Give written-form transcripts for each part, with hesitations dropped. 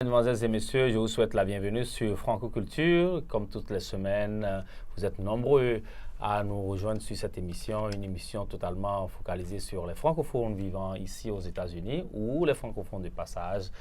Mesdemoiselles et messieurs, je vous souhaite la bienvenue sur Franco-Culture. Comme toutes les semaines, vous êtes nombreux à nous rejoindre sur cette émission, une émission totalement focalisée sur les francophones vivant ici aux États-Unis ou les francophones de passage.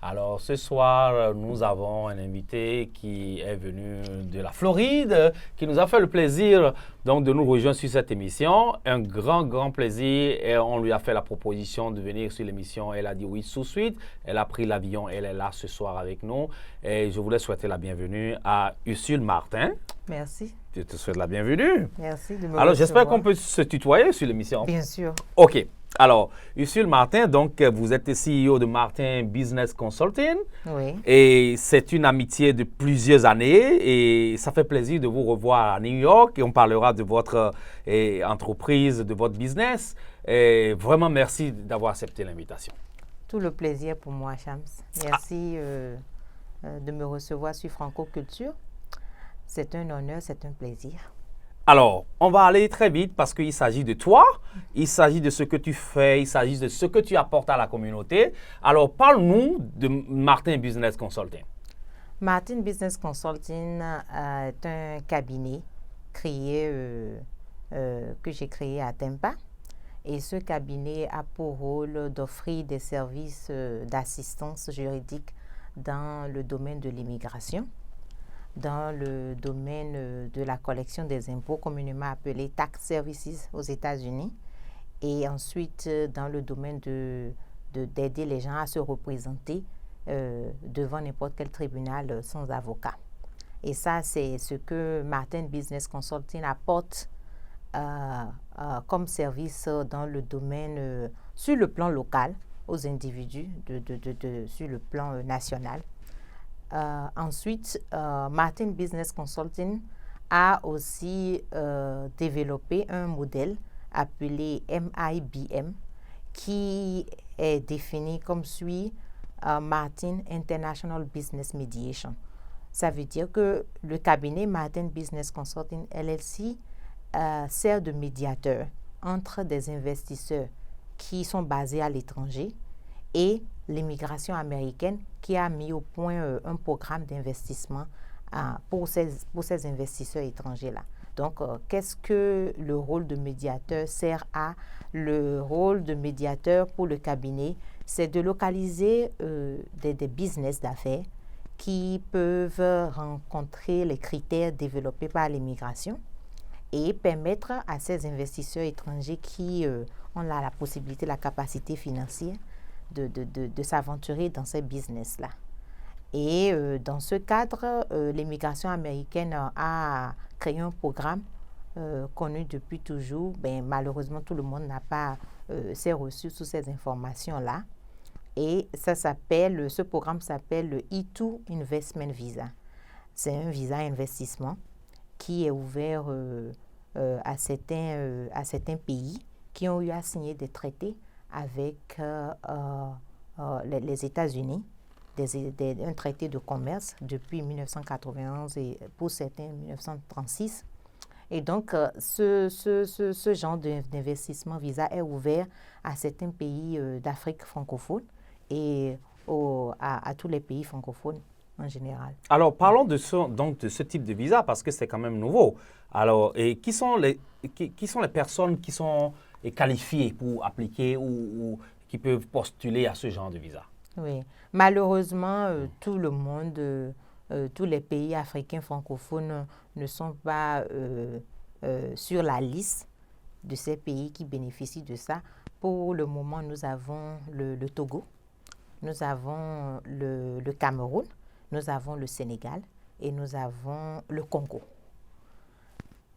Alors ce soir, nous avons un invité qui est venu de la Floride, qui nous a fait le plaisir donc, de nous rejoindre sur cette émission. Un grand plaisir et on lui a fait la proposition de venir sur l'émission. Elle a dit oui tout de suite. Elle a pris l'avion, elle est là ce soir avec nous. Et je voulais souhaiter la bienvenue à Ursule Martin. Merci. Je te souhaite la bienvenue. Merci de me Alors j'espère recevoir. qu'on peut se tutoyer sur l'émission. Bien sûr. OK. Alors, Ursule Martin, donc vous êtes CEO de Martin Business Consulting. Oui. Et c'est une amitié de plusieurs années et ça fait plaisir de vous revoir à New York et on parlera de votre entreprise, de votre business. Et vraiment, merci d'avoir accepté l'invitation. Tout le plaisir pour moi, Shams. Merci de me recevoir sur Franco-Culture. C'est un honneur, c'est un plaisir. Alors, on va aller très vite parce qu'il s'agit de toi, il s'agit de ce que tu fais, il s'agit de ce que tu apportes à la communauté. Alors, parle-nous de Martin Business Consulting. Martin Business Consulting est un cabinet que j'ai créé à Tampa. Et ce cabinet a pour rôle d'offrir des services d'assistance juridique dans le domaine de l'immigration, dans le domaine de la collection des impôts, communément appelé Tax Services aux États-Unis, et ensuite dans le domaine d'aider les gens à se représenter devant n'importe quel tribunal sans avocat. Et ça, c'est ce que Martin Business Consulting apporte comme service dans le domaine, sur le plan local, aux individus, sur le plan national. Ensuite, Martin Business Consulting a aussi développé un modèle appelé MIBM qui est défini comme suit Martin International Business Mediation. Ça veut dire que le cabinet Martin Business Consulting LLC sert de médiateur entre des investisseurs qui sont basés à l'étranger et l'immigration américaine qui a mis au point un programme d'investissement pour ces investisseurs étrangers-là. Donc, qu'est-ce que le rôle de médiateur sert à? Le rôle de médiateur pour le cabinet, c'est de localiser des business d'affaires qui peuvent rencontrer les critères développés par l'immigration et permettre à ces investisseurs étrangers qui ont la possibilité, la capacité financière de s'aventurer dans ces business-là. Et dans ce cadre, l'immigration américaine a créé un programme connu depuis toujours. Malheureusement, tout le monde n'a pas s'est reçu sous ces informations-là. Et ce programme s'appelle le E2 Investment Visa. C'est un visa investissement qui est ouvert à certains pays qui ont eu à signer des traités avec les États-Unis, un traité de commerce depuis 1991 et pour certains 1936. Et donc, ce genre d'investissement visa est ouvert à certains pays d'Afrique francophone et à tous les pays francophones en général. Alors, parlons de ce type de visa parce que c'est quand même nouveau. Alors, et qui sont les personnes qui sont qualifiées pour appliquer ou qui peuvent postuler à ce genre de visa? Oui, malheureusement, tout le monde, tous les pays africains francophones ne sont pas sur la liste de ces pays qui bénéficient de ça. Pour le moment, nous avons le Togo, nous avons le Cameroun, nous avons le Sénégal et nous avons le Congo.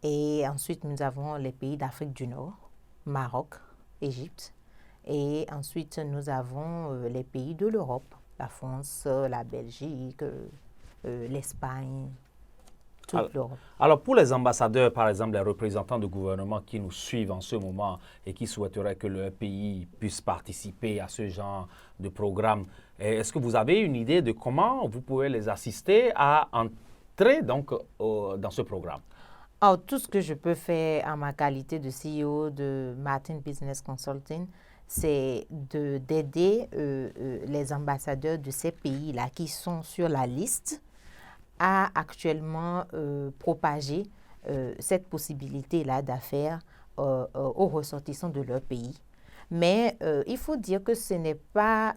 Et ensuite, nous avons les pays d'Afrique du Nord, Maroc, Égypte. Et ensuite, nous avons les pays de l'Europe, la France, la Belgique, l'Espagne, toute l'Europe. Alors, pour les ambassadeurs, par exemple, les représentants du gouvernement qui nous suivent en ce moment et qui souhaiteraient que leur pays puisse participer à ce genre de programme, est-ce que vous avez une idée de comment vous pouvez les assister à entrer donc, dans ce programme? Alors, tout ce que je peux faire en ma qualité de CEO de Martin Business Consulting, c'est d'aider les ambassadeurs de ces pays-là qui sont sur la liste à actuellement propager cette possibilité-là d'affaires aux ressortissants de leur pays. Mais il faut dire que ce n'est pas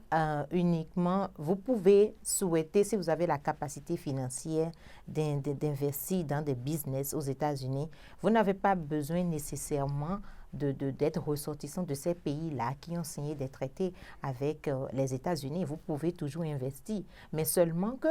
uniquement, vous pouvez souhaiter, si vous avez la capacité financière d'investir dans des business aux États-Unis, vous n'avez pas besoin nécessairement d'être ressortissant de ces pays-là qui ont signé des traités avec les États-Unis. Vous pouvez toujours investir, mais seulement que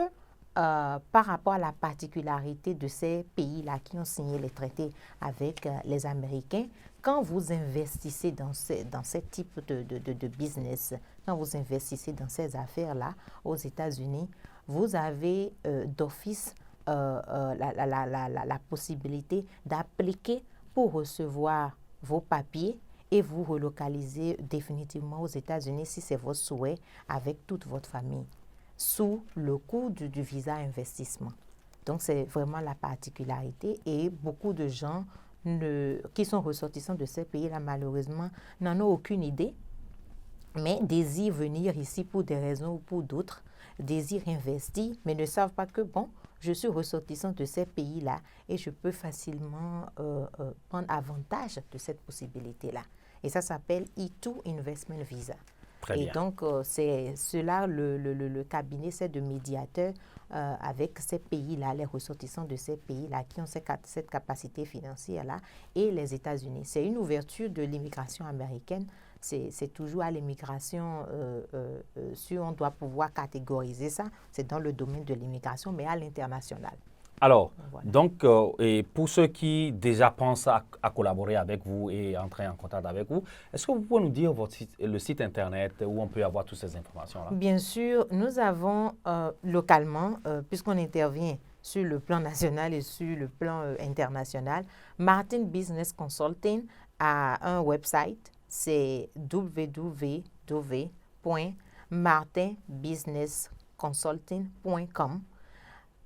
par rapport à la particularité de ces pays-là qui ont signé les traités avec les Américains, quand vous investissez dans ce type de business, quand vous investissez dans ces affaires-là aux États-Unis, vous avez d'office la possibilité d'appliquer pour recevoir vos papiers et vous relocaliser définitivement aux États-Unis si c'est votre souhait avec toute votre famille, sous le coût du visa investissement. Donc, c'est vraiment la particularité et beaucoup de gens qui sont ressortissants de ces pays-là, malheureusement, n'en ont aucune idée, mais désirent venir ici pour des raisons ou pour d'autres, désirent investir, mais ne savent pas que, bon, je suis ressortissant de ces pays-là et je peux facilement prendre avantage de cette possibilité-là. Et ça s'appelle E2 Investment Visa. Très bien. Et donc, c'est cela, le cabinet, c'est de médiateur avec ces pays-là, les ressortissants de ces pays-là qui ont cette capacité financière-là et les États-Unis. C'est une ouverture de l'immigration américaine. C'est toujours à l'immigration, si on doit pouvoir catégoriser ça, c'est dans le domaine de l'immigration, mais à l'international. Alors, Voilà. donc, et pour ceux qui déjà pensent à collaborer avec vous et entrer en contact avec vous, est-ce que vous pouvez nous dire le site Internet où on peut avoir toutes ces informations-là? Bien sûr, nous avons localement, puisqu'on intervient sur le plan national et sur le plan international, Martin Business Consulting a un website, c'est www.martinbusinessconsulting.com.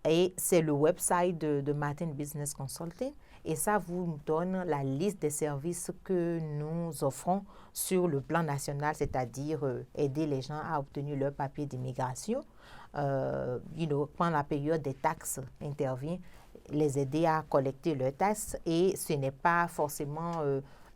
Et c'est le website de Martin Business Consulting et ça vous donne la liste des services que nous offrons sur le plan national, c'est-à-dire aider les gens à obtenir leur papier d'immigration. Quand la période des taxes intervient, les aider à collecter leurs taxes et ce n'est pas forcément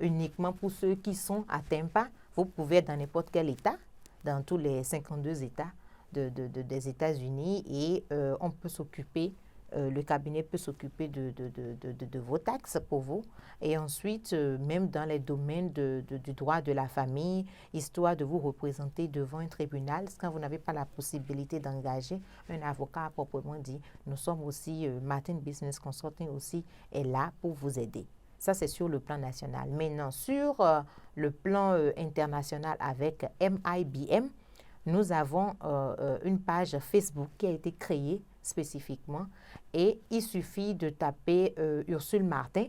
uniquement pour ceux qui sont à Tampa. Vous pouvez être dans n'importe quel État, dans tous les 52 États des États-Unis et on peut s'occuper, le cabinet peut s'occuper de vos taxes pour vous. Et ensuite, même dans les domaines du droit de la famille, histoire de vous représenter devant un tribunal, quand vous n'avez pas la possibilité d'engager un avocat à proprement dit, nous sommes aussi, Martin Business Consulting aussi est là pour vous aider. Ça, c'est sur le plan national. Maintenant, sur le plan international avec MIBM, nous avons une page Facebook qui a été créée spécifiquement et il suffit de taper Ursule Martin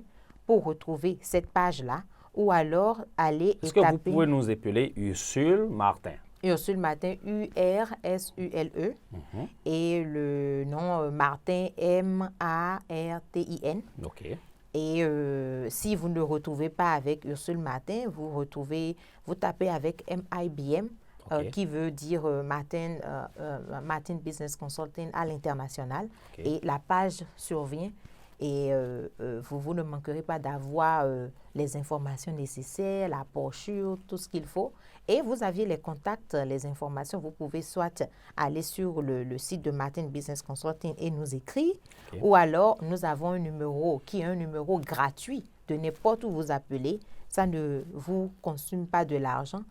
pour retrouver cette page-là ou alors aller et taper... Est-ce que vous pouvez nous appeler Ursule Martin? Ursule Martin, U-R-S-U-L-E et le nom Martin, M-A-R-T-I-N. OK. Et si vous ne le retrouvez pas avec Ursule Martin, vous tapez avec MIBM. Okay. Qui veut dire Martin Business Consulting à l'international. Okay. Et la page survient et vous ne manquerez pas d'avoir les informations nécessaires, la brochure, tout ce qu'il faut. Et vous aviez les contacts, les informations. Vous pouvez soit aller sur le site de Martin Business Consulting et nous écrire, okay. Ou alors nous avons un numéro qui est un numéro gratuit de n'importe où vous appelez. Ça ne vous consomme pas de l'argent.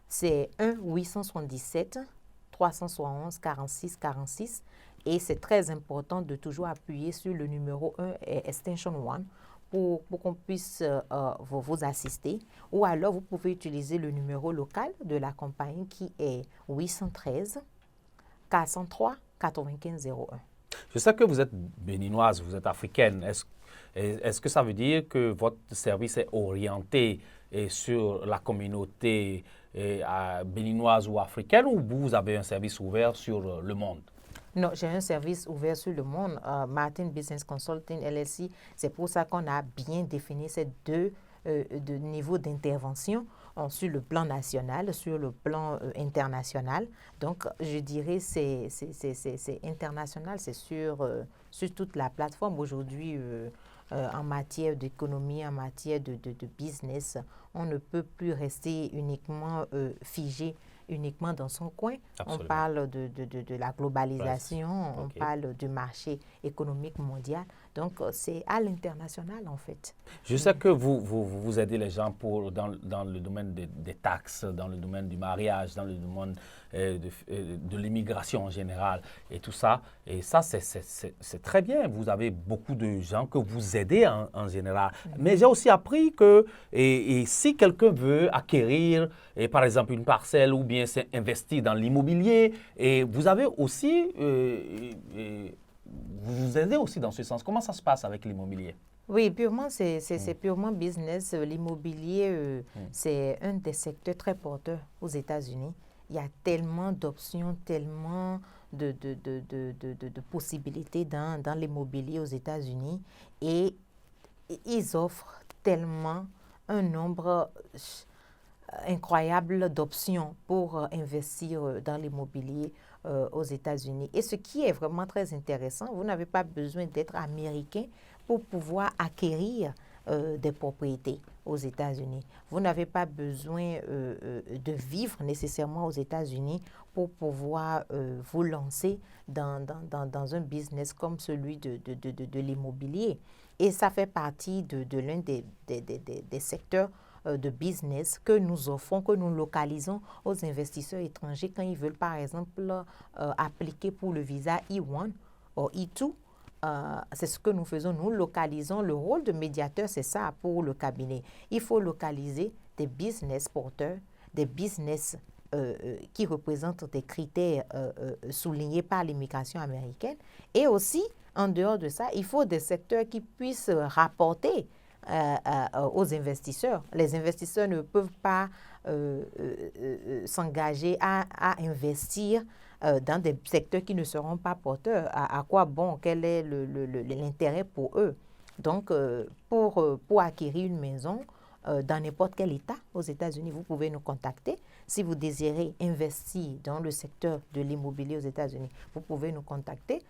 C'est 1-877-371-46-46 et c'est très important de toujours appuyer sur le numéro 1 extension 1 pour qu'on puisse vous assister. Ou alors, vous pouvez utiliser le numéro local de la compagnie qui est 813-403-9501. Je sais que vous êtes béninoise, vous êtes africaine. Est-ce que ça veut dire que votre service est orienté sur la communauté béninoise ou africaine ou vous avez un service ouvert sur le monde? Non, j'ai un service ouvert sur le monde. Martin Business Consulting LLC, c'est pour ça qu'on a bien défini ces deux niveaux d'intervention sur le plan national, sur le plan international. Donc, je dirais c'est international, c'est sur toute la plateforme. Aujourd'hui, en matière d'économie, en matière de business, on ne peut plus rester uniquement figé uniquement dans son coin. Absolument. On parle de la globalisation, on Ok. parle du marché économique mondial. Donc, c'est à l'international, en fait. Je sais que vous aidez les gens dans le domaine des taxes, dans le domaine du mariage, dans le domaine de l'immigration en général et tout ça. Et ça, c'est très bien. Vous avez beaucoup de gens que vous aidez en général. Mais j'ai aussi appris que et si quelqu'un veut acquérir, par exemple, une parcelle ou bien investir dans l'immobilier, et vous avez aussi, vous aidez aussi dans ce sens. Comment ça se passe avec l'immobilier? Oui, purement, c'est purement business. L'immobilier, c'est un des secteurs très porteurs aux États-Unis. Il y a tellement d'options, tellement de possibilités dans l'immobilier aux États-Unis et ils offrent tellement un nombre incroyable d'options pour investir dans l'immobilier aux États-Unis. Et ce qui est vraiment très intéressant, vous n'avez pas besoin d'être américain pour pouvoir acquérir des propriétés aux États-Unis. Vous n'avez pas besoin de vivre nécessairement aux États-Unis pour pouvoir vous lancer dans un business comme celui de l'immobilier. Et ça fait partie de l'un des secteurs de business que nous offrons, que nous localisons aux investisseurs étrangers quand ils veulent, par exemple, appliquer pour le visa E1 ou E2. C'est ce que nous faisons, nous localisons. Le rôle de médiateur, c'est ça pour le cabinet. Il faut localiser des business porteurs, des business qui représentent des critères soulignés par l'immigration américaine. Et aussi, en dehors de ça, il faut des secteurs qui puissent rapporter aux investisseurs. Les investisseurs ne peuvent pas s'engager à investir dans des secteurs qui ne seront pas porteurs. À quoi bon? Quel est l'intérêt pour eux? Donc, pour acquérir une maison dans n'importe quel État aux États-Unis, vous pouvez nous contacter. Si vous désirez investir dans le secteur de l'immobilier aux États-Unis, vous pouvez nous contacter.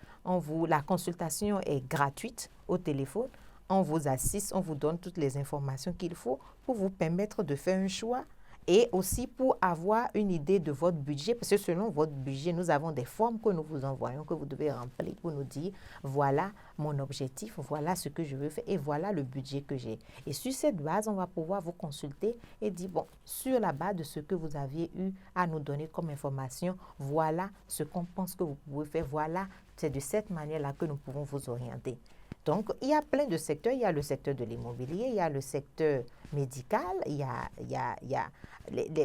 La consultation est gratuite au téléphone. On vous assiste, on vous donne toutes les informations qu'il faut pour vous permettre de faire un choix et aussi pour avoir une idée de votre budget, parce que selon votre budget, nous avons des formes que nous vous envoyons, que vous devez remplir pour nous dire, voilà mon objectif, voilà ce que je veux faire et voilà le budget que j'ai. Et sur cette base, on va pouvoir vous consulter et dire, bon, sur la base de ce que vous aviez eu à nous donner comme information, voilà ce qu'on pense que vous pouvez faire, voilà, c'est de cette manière-là que nous pouvons vous orienter. Donc, il y a plein de secteurs. Il y a le secteur de l'immobilier, il y a le secteur médical,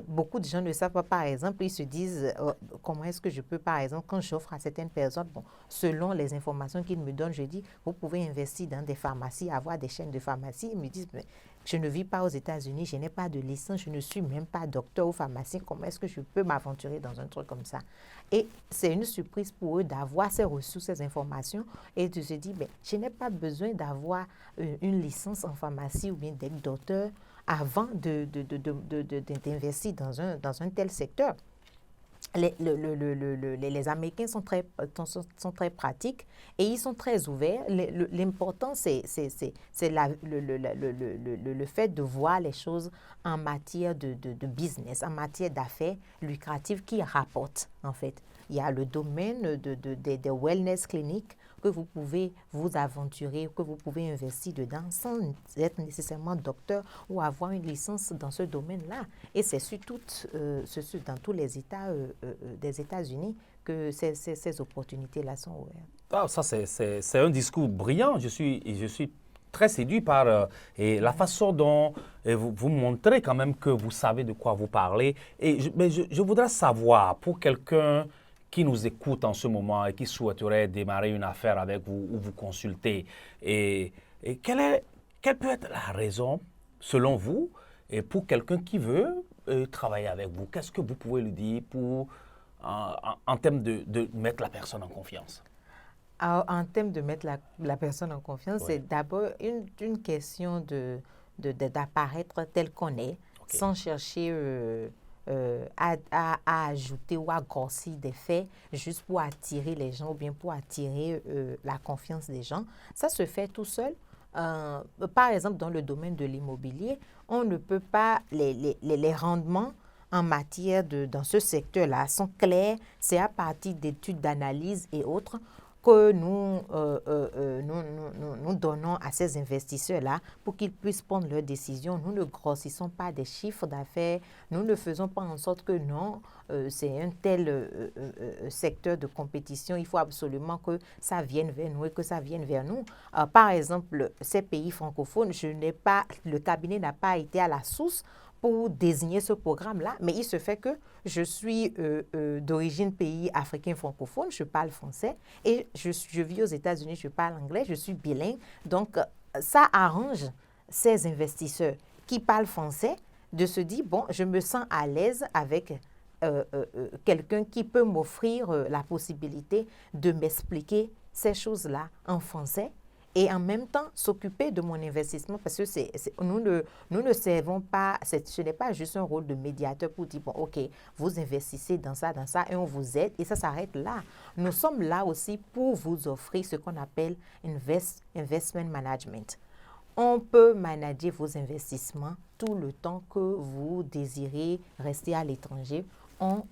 beaucoup de gens ne savent pas, par exemple, ils se disent comment est-ce que je peux, par exemple, quand j'offre à certaines personnes, bon, selon les informations qu'ils me donnent, je dis, vous pouvez investir dans des pharmacies, avoir des chaînes de pharmacies. Ils me disent, mais je ne vis pas aux États-Unis, je n'ai pas de licence, je ne suis même pas docteur ou pharmacien, comment est-ce que je peux m'aventurer dans un truc comme ça? Et c'est une surprise pour eux d'avoir ces ressources, ces informations et de se dire, ben, je n'ai pas besoin d'avoir une licence en pharmacie ou bien d'être docteur avant d'investir dans un tel secteur. Les Américains sont très pratiques et ils sont très ouverts. L'important, c'est le fait de voir les choses en matière de business, en matière d'affaires lucratives qui rapportent, en fait. Il y a le domaine des wellness cliniques que vous pouvez vous aventurer, que vous pouvez investir dedans sans être nécessairement docteur ou avoir une licence dans ce domaine-là. Et c'est dans tous les États des États-Unis que ces opportunités-là sont ouvertes. Ah, ça, c'est un discours brillant. Je suis très séduit par et la façon dont vous montrez quand même que vous savez de quoi vous parlez. Mais je voudrais savoir, pour quelqu'un qui nous écoute en ce moment et qui souhaiterait démarrer une affaire avec vous ou vous consulter, et quelle peut être la raison, selon vous, et pour quelqu'un qui veut travailler avec vous? Qu'est-ce que vous pouvez lui dire en termes de mettre la personne en confiance? Alors, en termes de mettre la personne en confiance, Oui. c'est d'abord une question d'apparaître tel qu'on est. sans chercher à ajouter ou à grossir des faits juste pour attirer les gens ou bien pour attirer la confiance des gens. Ça se fait tout seul. Par exemple, dans le domaine de l'immobilier, on ne peut pas, les rendements en matière dans ce secteur-là sont clairs. C'est à partir d'études d'analyse et autres que nous donnons à ces investisseurs-là pour qu'ils puissent prendre leurs décisions. Nous ne grossissons pas des chiffres d'affaires. Nous ne faisons pas en sorte que non, c'est un tel secteur de compétition. Il faut absolument que ça vienne vers nous et que ça vienne vers nous. Par exemple, ces pays francophones, le cabinet n'a pas été à la source pour désigner ce programme-là, mais il se fait que je suis d'origine pays africain francophone, je parle français et je vis aux États-Unis, je parle anglais, je suis bilingue. Donc, ça arrange ces investisseurs qui parlent français de se dire, bon, je me sens à l'aise avec quelqu'un qui peut m'offrir la possibilité de m'expliquer ces choses-là en français et en même temps s'occuper de mon investissement parce que nous ne servons pas, ce n'est pas juste un rôle de médiateur pour dire, bon, OK, vous investissez dans ça et on vous aide et ça s'arrête là. Nous sommes là aussi pour vous offrir ce qu'on appelle investment management. On peut manager vos investissements tout le temps que vous désirez rester à l'étranger. On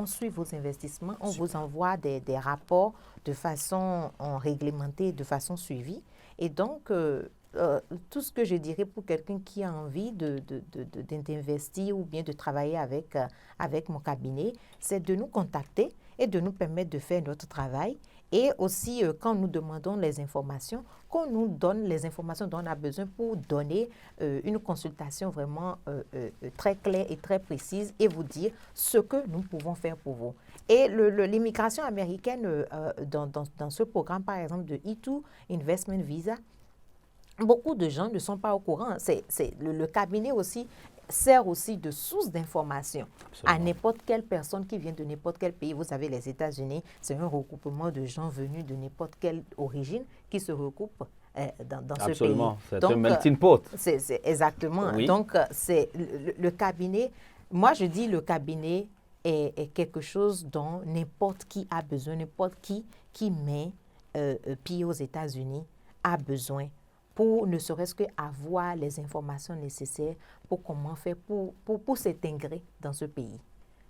suit vos investissements, on vous envoie des rapports de façon réglementée, de façon suivie. Et donc, tout ce que je dirais pour quelqu'un qui a envie d'investir ou bien de travailler avec mon cabinet, c'est de nous contacter et de nous permettre de faire notre travail. Et aussi, quand nous demandons les informations, qu'on nous donne les informations dont on a besoin pour donner une consultation vraiment très claire et très précise et vous dire ce que nous pouvons faire pour vous. Et l'immigration américaine, dans ce programme, par exemple, de E2 Investment Visa, beaucoup de gens ne sont pas au courant. Le cabinet aussi sert aussi de source d'information à n'importe quelle personne qui vient de n'importe quel pays. Vous savez, les États-Unis, c'est un regroupement de gens venus de n'importe quelle origine qui se recoupent dans ce pays. Absolument, c'est un melting pot. C'est exactement. Oui. Donc, c'est le cabinet, moi je dis le cabinet est quelque chose dont n'importe qui a besoin, n'importe qui met pied aux États-Unis a besoin pour ne serait-ce qu'avoir les informations nécessaires pour comment faire pour s'intégrer dans ce pays.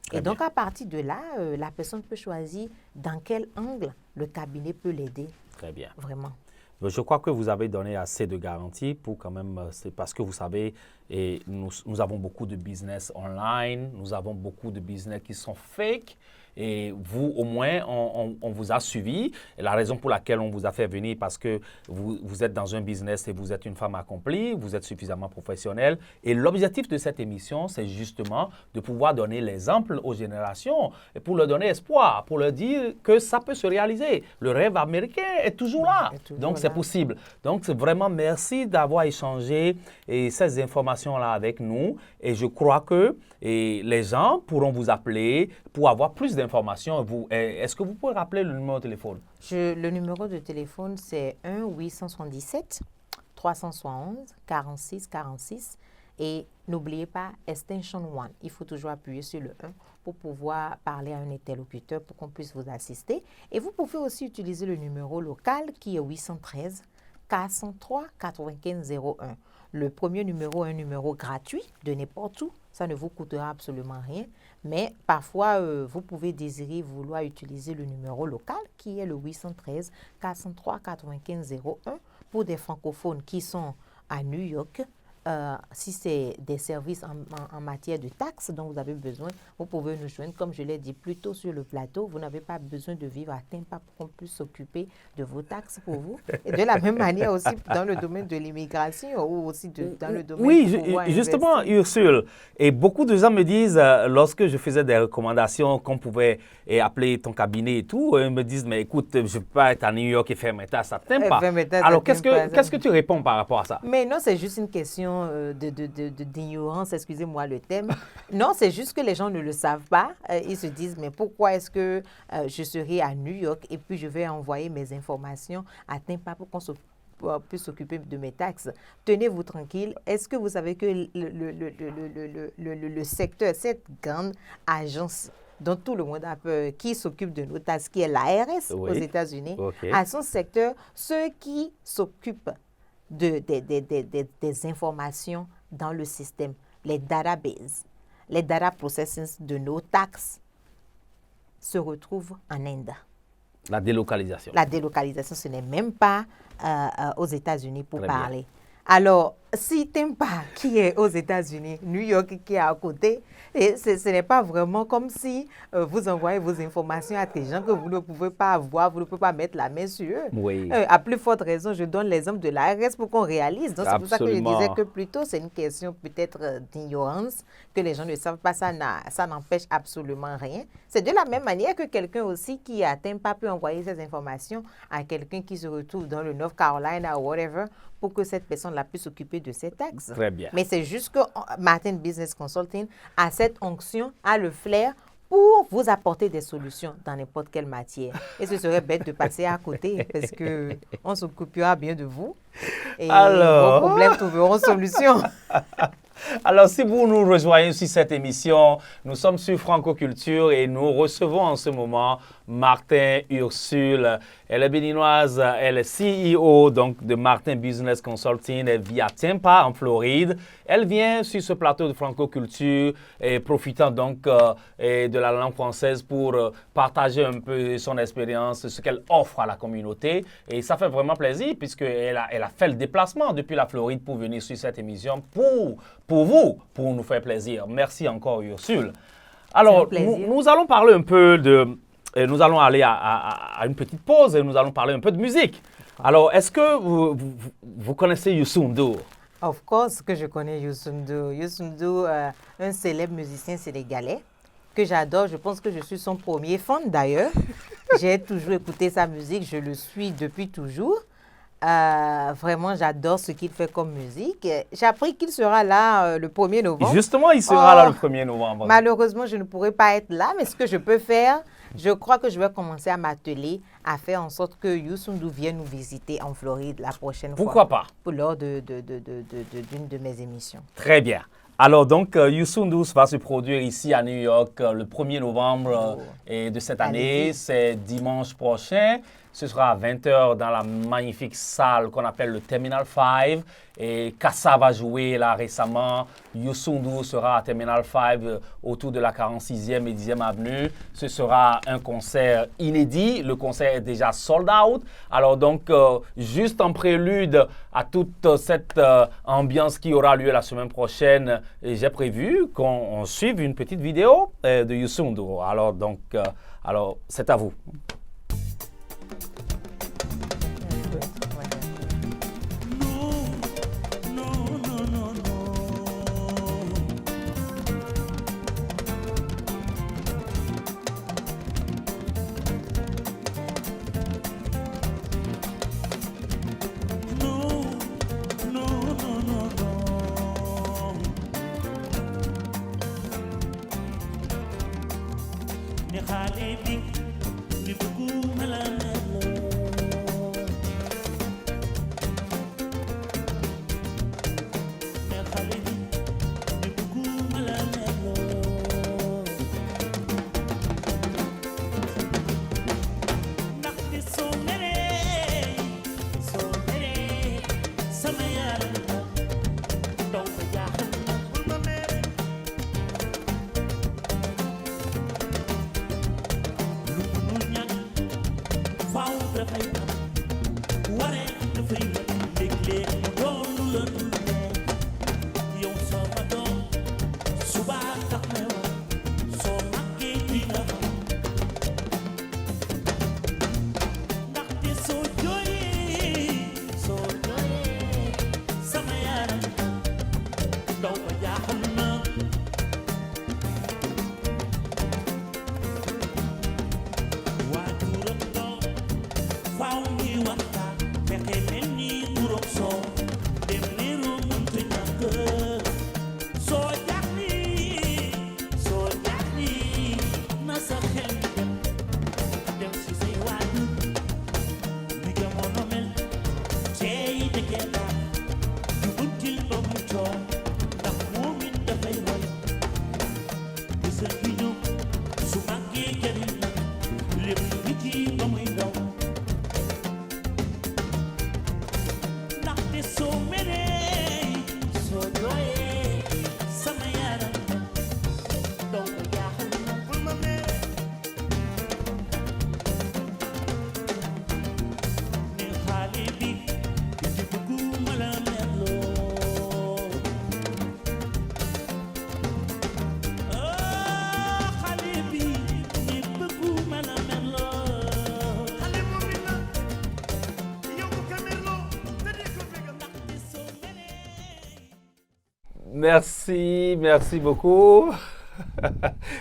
Très bien. Donc, à partir de là, la personne peut choisir dans quel angle le cabinet peut l'aider. Très bien. Vraiment. Je crois que vous avez donné assez de garanties pour quand même, c'est parce que vous savez, et nous avons beaucoup de business online, nous avons beaucoup de business qui sont fake. Et vous, au moins, on vous a suivi. Et la raison pour laquelle on vous a fait venir, parce que vous êtes dans un business et vous êtes une femme accomplie, vous êtes suffisamment professionnelle. Et l'objectif de cette émission, c'est justement de pouvoir donner l'exemple aux générations et pour leur donner espoir, pour leur dire que ça peut se réaliser. Le rêve américain est toujours là. Donc, c'est possible. Donc, vraiment, merci d'avoir échangé ces informations-là avec nous. Et je crois que les gens pourront vous appeler pour avoir plus d'informations. Est-ce que vous pouvez rappeler le numéro de téléphone? Le numéro de téléphone, c'est 1-877-371-4646. Et n'oubliez pas, Extension 1. Il faut toujours appuyer sur le 1 pour pouvoir parler à un interlocuteur pour qu'on puisse vous assister. Et vous pouvez aussi utiliser le numéro local qui est 813-403-9501. Le premier numéro est un numéro gratuit de n'importe où. Ça ne vous coûtera absolument rien. Mais parfois, vous pouvez vouloir utiliser le numéro local qui est le 813-403-9501 pour des francophones qui sont à New York. Si c'est des services en matière de taxes dont vous avez besoin, vous pouvez nous joindre, comme je l'ai dit plus tôt sur le plateau. Vous n'avez pas besoin de vivre à Tampa pour qu'on puisse s'occuper de vos taxes pour vous. Et de la même manière aussi dans le domaine de l'immigration ou aussi dans le domaine justement, Ursule. Et beaucoup de gens me disent, lorsque je faisais des recommandations qu'on pouvait appeler ton cabinet et tout, ils me disent, mais écoute, je ne peux pas être à New York et faire mes tasses à Tampa. Alors, qu'est-ce que tu réponds par rapport à ça? Mais non, c'est juste une question d'ignorance, excusez-moi le terme. Non, c'est juste que les gens ne le savent pas. Ils se disent, mais pourquoi est-ce que je serai à New York et puis je vais envoyer mes informations à Tampa pour qu'on pu s'occuper de mes taxes. Tenez-vous tranquille. Est-ce que vous savez que le secteur, cette grande agence dont tout le monde a peur, qui s'occupe de nos taxes, qui est l'ARS aux États-Unis, à son secteur, ceux qui s'occupent des informations dans le système, les databases, les data processing de nos taxes, se retrouvent en Inde. La délocalisation. La délocalisation, ce n'est même pas aux États-Unis pour parler. Bien. Alors, si Tampa, qui est aux États-Unis, New York, qui est à côté, ce n'est pas vraiment comme si vous envoyez vos informations à des gens que vous ne pouvez pas avoir, vous ne pouvez pas mettre la main sur eux. Oui. À plus forte raison, je donne l'exemple de l'ARS pour qu'on réalise. Donc, c'est pour ça que je disais que plutôt, c'est une question peut-être d'ignorance, que les gens ne savent pas, ça n'empêche absolument rien. C'est de la même manière que quelqu'un aussi qui à Tampa peut envoyer ses informations à quelqu'un qui se retrouve dans le North Carolina ou whatever, pour que cette personne-là puisse s'occuper de ses taxes. Très bien. Mais c'est juste que Martin Business Consulting a cette onction, a le flair pour vous apporter des solutions dans n'importe quelle matière. Et ce serait bête de passer à côté parce qu'on s'occupera bien de vous et vos problèmes trouveront solution. Alors, si vous nous rejoignez sur cette émission, nous sommes sur Franco Culture et nous recevons en ce moment Martin Ursule. Elle est béninoise, elle est CEO donc, de Martin Business Consulting. Elle vit à Tampa, en Floride. Elle vient sur ce plateau de Franco Culture et profitant donc de la langue française pour partager un peu son expérience, ce qu'elle offre à la communauté. Et ça fait vraiment plaisir puisqu'elle a fait le déplacement depuis la Floride pour venir sur cette émission pour vous, pour nous faire plaisir. Merci encore, Ursule. Alors, nous allons parler un peu nous allons aller à une petite pause et nous allons parler un peu de musique. Alors, est-ce que vous connaissez Youssou N'Dour? Of course que je connais Youssou N'Dour. Youssou N'Dour, un célèbre musicien sénégalais que j'adore. Je pense que je suis son premier fan d'ailleurs. J'ai toujours écouté sa musique, je le suis depuis toujours. Vraiment, j'adore ce qu'il fait comme musique. J'ai appris qu'il sera là le 1er novembre. Justement, il sera là le 1er novembre. Malheureusement, je ne pourrai pas être là, mais ce que je peux faire, je crois que je vais commencer à m'atteler à faire en sorte que Youssou N'Dour vienne nous visiter en Floride la prochaine fois. Pourquoi pas? Lors d'une de mes émissions. Très bien. Alors donc, Youssou N'Dour va se produire ici à New York le 1er novembre de cette année. C'est dimanche prochain. Ce sera à 20h dans la magnifique salle qu'on appelle le Terminal 5. Et Kassa va jouer là récemment. Youssou N'Dour sera à Terminal 5 autour de la 46e et 10e avenue. Ce sera un concert inédit. Le concert est déjà sold out. Alors donc, juste en prélude à toute cette ambiance qui aura lieu la semaine prochaine, j'ai prévu qu'on suive une petite vidéo de Youssou N'Dour. Alors donc, c'est à vous. Found you, fexe mel ni Merci beaucoup.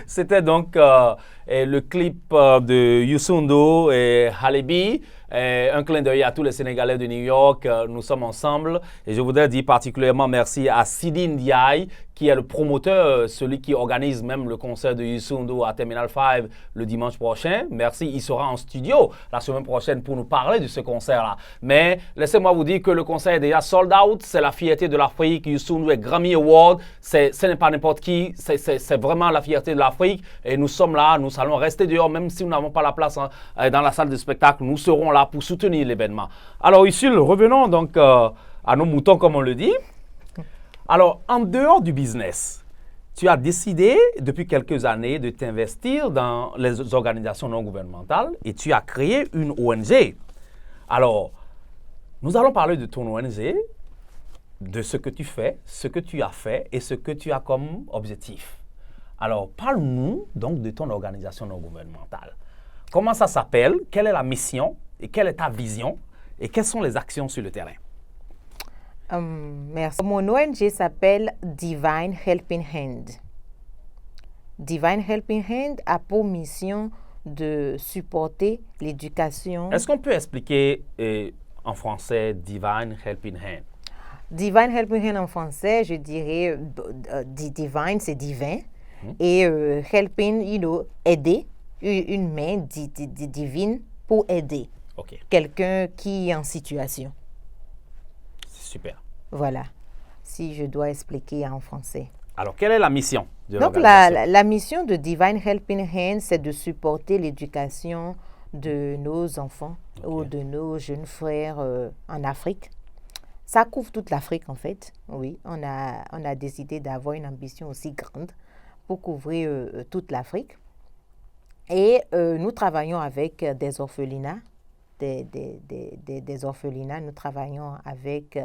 C'était donc le clip de Youssou N'Dour et Halibi. Un clin d'œil à tous les Sénégalais de New York. Nous sommes ensemble. Et je voudrais dire particulièrement merci à Sidi Ndiaye, qui est le promoteur, celui qui organise même le concert de Youssou N'Dour à Terminal 5 le dimanche prochain. Merci. Il sera en studio la semaine prochaine pour nous parler de ce concert-là. Mais laissez-moi vous dire que le concert est déjà sold out. C'est la fierté de l'Afrique. Youssou N'Dour est Grammy Award. Ce n'est pas n'importe qui. C'est vraiment la fierté de l'Afrique. Et nous sommes là. Nous allons rester dehors, même si nous n'avons pas la place dans la salle de spectacle. Nous serons là pour soutenir l'événement. Alors, ici, revenons donc à nos moutons, comme on le dit. Alors, en dehors du business, tu as décidé depuis quelques années de t'investir dans les organisations non gouvernementales et tu as créé une ONG. Alors, nous allons parler de ton ONG, de ce que tu fais, ce que tu as fait et ce que tu as comme objectif. Alors, parle-nous donc de ton organisation non gouvernementale. Comment ça s'appelle? Quelle est la mission? Et quelle est ta vision? Et quelles sont les actions sur le terrain? Merci. Mon ONG s'appelle Divine Helping Hand. Divine Helping Hand a pour mission de supporter l'éducation. Est-ce qu'on peut expliquer en français Divine Helping Hand? Divine Helping Hand en français, je dirais divine, c'est divin. Et helping, aider, une main divine pour aider. Okay. Quelqu'un qui est en situation. Super. Voilà, si je dois expliquer en français. Alors, quelle est la mission de Donc, la mission de Divine Helping Hand, c'est de supporter l'éducation de nos enfants ou de nos jeunes frères en Afrique. Ça couvre toute l'Afrique, en fait. Oui, on a décidé d'avoir une ambition aussi grande pour couvrir toute l'Afrique. Et nous travaillons avec des orphelinats. Des orphelinats, nous travaillons avec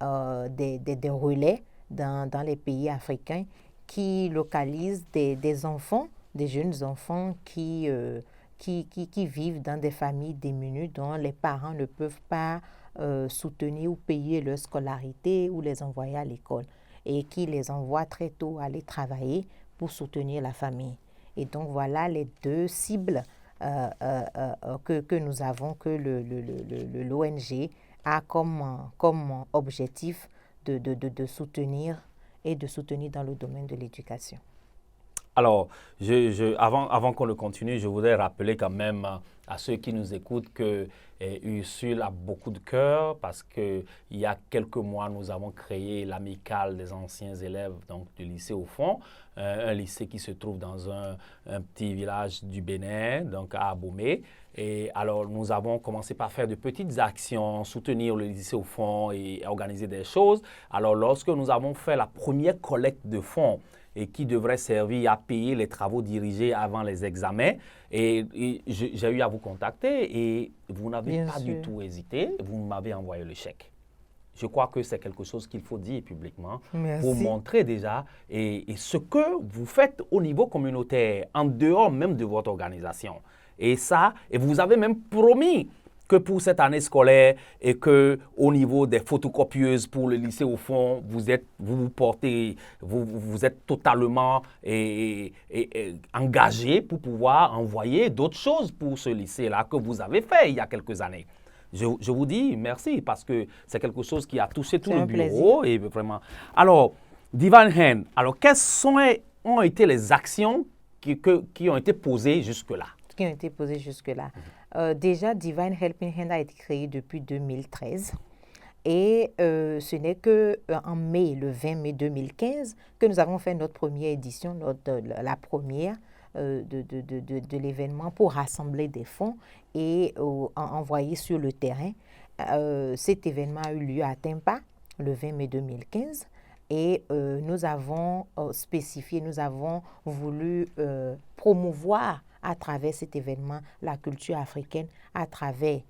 des relais dans les pays africains qui localisent des enfants, des jeunes enfants qui vivent dans des familles démunies dont les parents ne peuvent pas soutenir ou payer leur scolarité ou les envoyer à l'école et qui les envoient très tôt aller travailler pour soutenir la famille. Et donc voilà les deux cibles que nous avons, que l'ONG a comme objectif de soutenir et de soutenir dans le domaine de l'éducation. Alors, avant qu'on le continue, je voudrais rappeler quand même à ceux qui nous écoutent que Ursule a beaucoup de cœur parce qu'il y a quelques mois, nous avons créé l'amicale des anciens élèves donc, du lycée au fond, un lycée qui se trouve dans un petit village du Bénin, donc à Abomey. Et alors, nous avons commencé par faire de petites actions, soutenir le lycée au fond et organiser des choses. Alors, lorsque nous avons fait la première collecte de fonds, et qui devrait servir à payer les travaux dirigés avant les examens. Et j'ai eu à vous contacter et vous n'avez pas du tout hésité. Vous m'avez envoyé le chèque. Je crois que c'est quelque chose qu'il faut dire publiquement pour montrer déjà et ce que vous faites au niveau communautaire, en dehors même de votre organisation. Et vous avez même promis que pour cette année scolaire et que au niveau des photocopieuses pour le lycée au fond, vous êtes totalement engagé pour pouvoir envoyer d'autres choses pour ce lycée-là que vous avez fait il y a quelques années. Je vous dis merci parce que c'est quelque chose qui a touché tout le bureau et vraiment. Alors, Divine Hand, alors quelles ont été les actions qui ont été posées jusque-là? Qui ont été posées jusque-là. Déjà, Divine Helping Hand a été créé depuis 2013 et ce n'est qu'en mai, le 20 mai 2015, que nous avons fait notre première édition, la première de l'événement pour rassembler des fonds et envoyer sur le terrain. Cet événement a eu lieu à Tempa le 20 mai 2015 et nous avons spécifié, nous avons voulu promouvoir à travers cet événement la culture africaine, à travers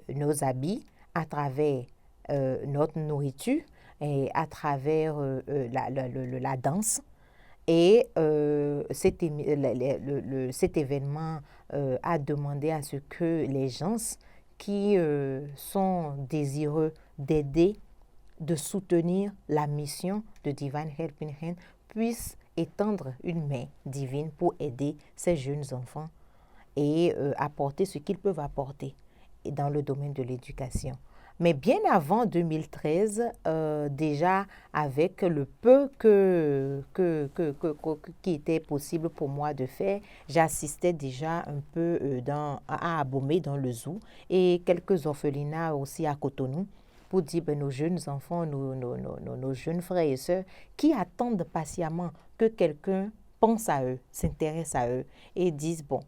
nos habits, à travers notre nourriture et à travers la danse. Et cet événement a demandé à ce que les gens qui sont désireux d'aider de soutenir la mission de Divine Helping Hand, puisse étendre une main divine pour aider ces jeunes enfants et apporter ce qu'ils peuvent apporter dans le domaine de l'éducation. Mais bien avant 2013, déjà avec le peu qui était possible pour moi de faire, j'assistais déjà un peu à Abomey dans le zoo et quelques orphelinats aussi à Cotonou pour dire nos jeunes enfants, nos jeunes frères et sœurs qui attendent patiemment que quelqu'un pense à eux, s'intéresse à eux et disent bon,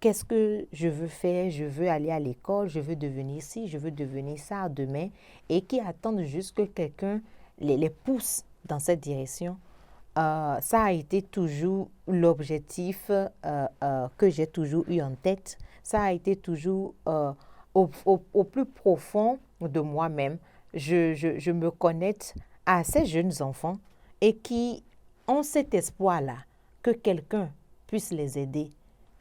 qu'est-ce que je veux faire? Je veux aller à l'école, je veux devenir ci, je veux devenir ça demain, et qui attendent juste que quelqu'un les pousse dans cette direction. Ça a été toujours l'objectif que j'ai toujours eu en tête. Ça a été toujours au plus profond de moi-même. Je me connecte à ces jeunes enfants et qui ont cet espoir-là que quelqu'un puisse les aider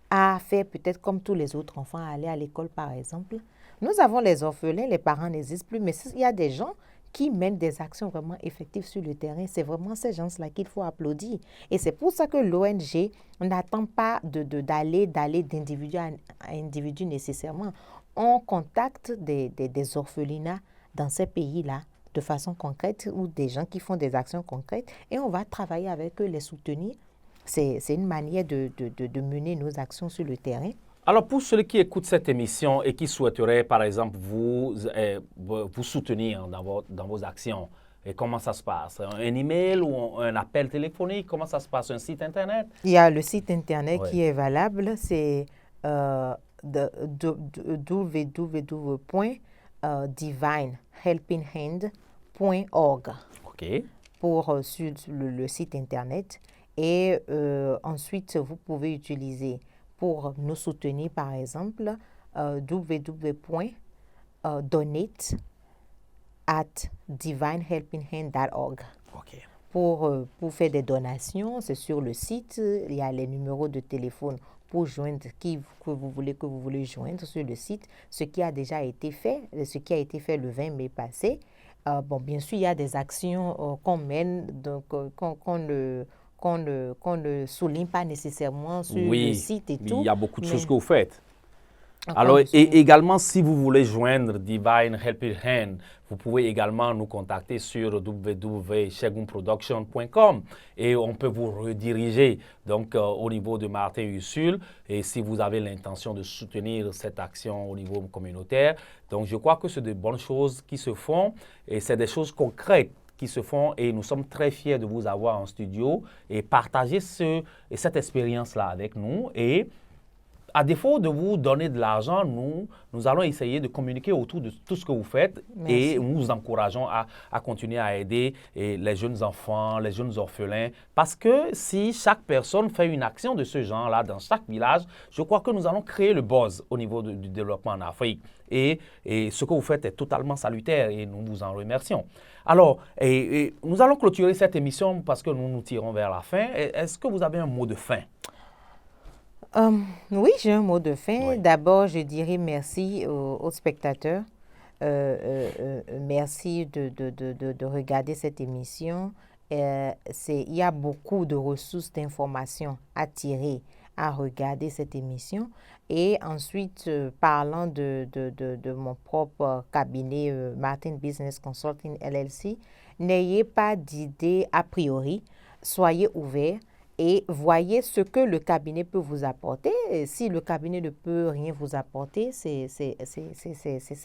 à faire peut-être comme tous les autres enfants, à aller à l'école par exemple. Nous avons les orphelins, les parents n'existent plus, mais il y a des gens qui mènent des actions vraiment effectives sur le terrain. C'est vraiment ces gens-là qu'il faut applaudir. Et c'est pour ça que l'ONG n'attend pas d'aller d'individu à individu nécessairement. On contacte des orphelinats dans ces pays-là de façon concrète ou des gens qui font des actions concrètes et on va travailler avec eux, les soutenir. C'est une manière de mener nos actions sur le terrain. Alors, pour ceux qui écoutent cette émission et qui souhaiteraient, par exemple, vous soutenir dans vos actions, et comment ça se passe? Un email ou un appel téléphonique? Comment ça se passe? Un site Internet? Il y a le site Internet qui est valable, c'est www.divinehelpinghand.org pour sur le site Internet. Et ensuite, vous pouvez utiliser pour nous soutenir, par exemple, www.donate@divinehelpinghand.org. Pour faire des donations, c'est sur le site. Il y a les numéros de téléphone pour joindre que vous voulez joindre sur le site. Ce qui a déjà été fait, ce qui a été fait le 20 mai passé. Bon, bien sûr, il y a des actions qu'on mène, donc qu'on ne souligne pas nécessairement sur le site et tout. Il y a beaucoup de choses que vous faites. Alors, et également, si vous voulez joindre Divine Helping Hand, vous pouvez également nous contacter sur www.chegumproduction.com et on peut vous rediriger donc au niveau de Martin Ursule. Et si vous avez l'intention de soutenir cette action au niveau communautaire, donc je crois que c'est de bonnes choses qui se font et c'est des choses concrètes qui se font et nous sommes très fiers de vous avoir en studio et partager cette expérience-là avec nous. Et à défaut de vous donner de l'argent, nous allons essayer de communiquer autour de tout ce que vous faites. Merci. Et nous vous encourageons à continuer à aider les jeunes enfants, les jeunes orphelins. Parce que si chaque personne fait une action de ce genre-là dans chaque village, je crois que nous allons créer le buzz au niveau du développement en Afrique. Et ce que vous faites est totalement salutaire et nous vous en remercions. Alors, nous allons clôturer cette émission parce que nous nous tirons vers la fin. Est-ce que vous avez un mot de fin? Oui, j'ai un mot de fin. Oui. D'abord, je dirais merci aux spectateurs. Merci de regarder cette émission. Il y a beaucoup de ressources d'informations à tirer, à regarder cette émission. Et ensuite, parlant de mon propre cabinet Martin Business Consulting LLC, n'ayez pas d'idée a priori, soyez ouverts. Et voyez ce que le cabinet peut vous apporter. Et si le cabinet ne peut rien vous apporter, c'est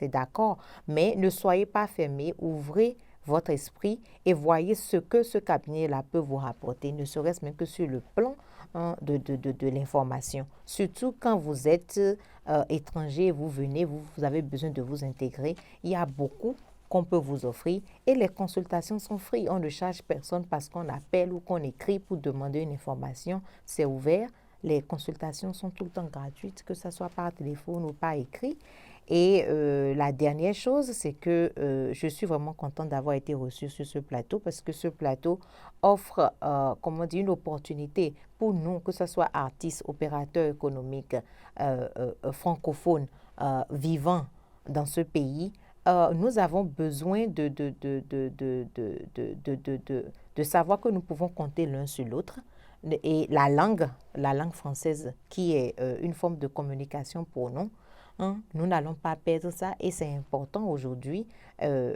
d'accord. Mais ne soyez pas fermés, ouvrez votre esprit et voyez ce que ce cabinet-là peut vous rapporter, ne serait-ce même que sur le plan de l'information. Surtout quand vous êtes étranger, vous venez, vous avez besoin de vous intégrer. Il y a beaucoup qu'on peut vous offrir et les consultations sont free. On ne charge personne parce qu'on appelle ou qu'on écrit pour demander une information. C'est ouvert. Les consultations sont tout le temps gratuites, que ce soit par téléphone ou par écrit. Et la dernière chose, c'est que je suis vraiment contente d'avoir été reçue sur ce plateau parce que ce plateau offre, une opportunité pour nous, que ce soit artistes, opérateurs économiques, francophones, vivants dans ce pays, nous avons besoin de savoir que nous pouvons compter l'un sur l'autre. Et la langue française, qui est une forme de communication pour nous, nous n'allons pas perdre ça. Et c'est important aujourd'hui,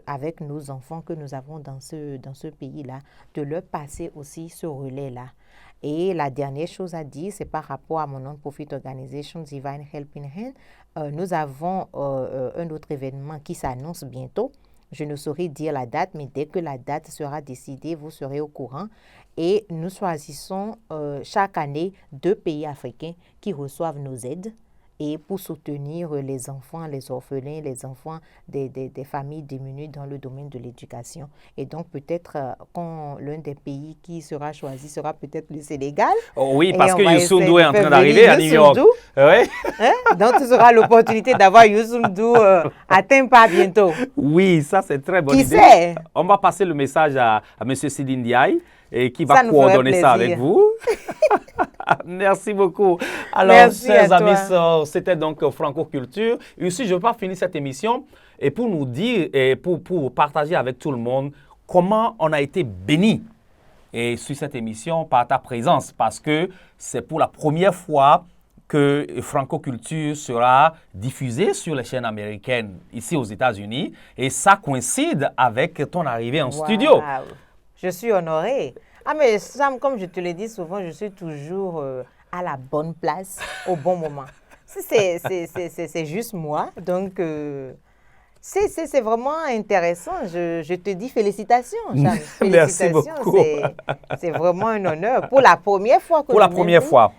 avec nos enfants que nous avons dans ce pays-là, de leur passer aussi ce relais-là. Et la dernière chose à dire, c'est par rapport à mon non-profit organisation Divine Helping Hand. Nous avons un autre événement qui s'annonce bientôt. Je ne saurais dire la date, mais dès que la date sera décidée, vous serez au courant. Et nous choisissons chaque année 2 pays africains qui reçoivent nos aides et pour soutenir les enfants, les orphelins, les enfants des familles démunies dans le domaine de l'éducation. Et donc, peut-être l'un des pays qui sera choisi sera peut-être le Sénégal. Oh oui, parce que Youssou N'Dour est en train d'arriver à New York. Oui. Donc, tu auras l'opportunité d'avoir Youssou N'Dour à Tempa bientôt. Oui, ça c'est très bonne idée. Qui sait? On va passer le message à M. Sidine Ndiaye et qui va coordonner ça avec vous. Merci beaucoup. Alors, merci chers amis, c'était donc Franco Culture. Ici, je ne vais pas finir cette émission et pour nous dire et pour partager avec tout le monde comment on a été béni et sur cette émission par ta présence, parce que c'est pour la première fois que Franco Culture sera diffusée sur les chaînes américaines ici aux États-Unis et ça coïncide avec ton arrivée en studio. Je suis honorée. Ah, mais Sam, comme je te le dis souvent, je suis toujours à la bonne place, au bon moment. C'est juste moi. Donc, c'est vraiment intéressant. Je te dis félicitations, Sam. Merci beaucoup. C'est vraiment un honneur. Pour la première fois que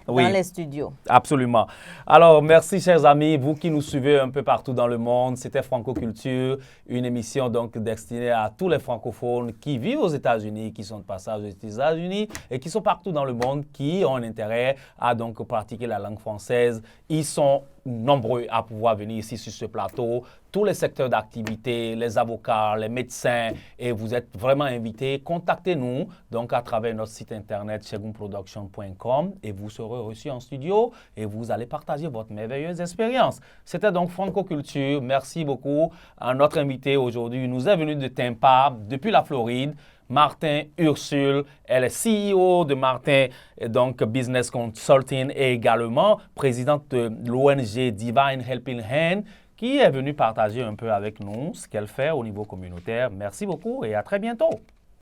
oui, dans les studios. Absolument. Alors, merci, chers amis, vous qui nous suivez un peu partout dans le monde. C'était Franco Culture, une émission donc destinée à tous les francophones qui vivent aux États-Unis, qui sont de passage aux États-Unis et qui sont partout dans le monde, qui ont un intérêt à donc pratiquer la langue française. Ils sont nombreux à pouvoir venir ici sur ce plateau, tous les secteurs d'activité, les avocats, les médecins, et vous êtes vraiment invités. Contactez-nous donc à travers notre site internet chegunproduction.com et vous serez reçus en studio et vous allez partager votre merveilleuse expérience. C'était donc Franco Culture. Merci beaucoup à notre invité aujourd'hui. Nous est venu de Tampa, depuis la Floride. Martin Ursule, elle est CEO de Martin, donc Business Consulting et également présidente de l'ONG Divine Helping Hand qui est venue partager un peu avec nous ce qu'elle fait au niveau communautaire. Merci beaucoup et à très bientôt.